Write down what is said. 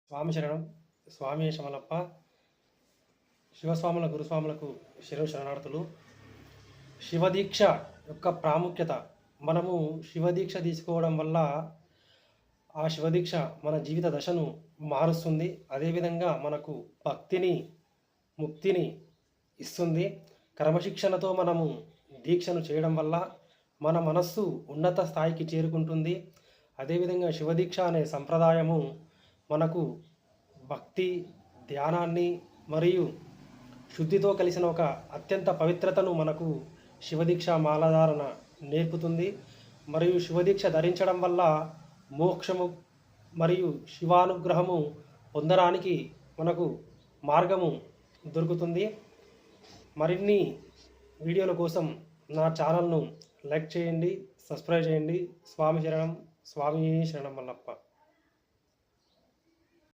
స్వామి శరణం. స్వామి శమలప్ప. శివస్వాముల గురుస్వాములకు శరణార్థులు. శివదీక్ష యొక్క ప్రాముఖ్యత. మనము శివదీక్ష తీసుకోవడం వల్ల ఆ శివదీక్ష మన జీవిత దశను మారుస్తుంది. అదేవిధంగా మనకు భక్తిని, ముక్తిని ఇస్తుంది. క్రమశిక్షణతో మనము దీక్షను చేయడం వల్ల మన మనస్సు ఉన్నత స్థాయికి చేరుకుంటుంది. అదేవిధంగా శివదీక్ష అనే సంప్రదాయము మనకు భక్తి, ధ్యానాన్ని మరియు శుద్ధితో కలిసిన ఒక అత్యంత పవిత్రతను మనకు శివదీక్ష మాలధారణ నేర్పుతుంది. మరియు శివదీక్ష ధరించడం వల్ల మోక్షము మరియు శివానుగ్రహము పొందడానికి మనకు మార్గము దొరుకుతుంది. మరిన్ని వీడియోల కోసం నా ఛానల్ను లైక్ చేయండి, సబ్స్క్రైబ్ చేయండి. స్వామి శరణం. స్వామి శరణం మల్లప్ప.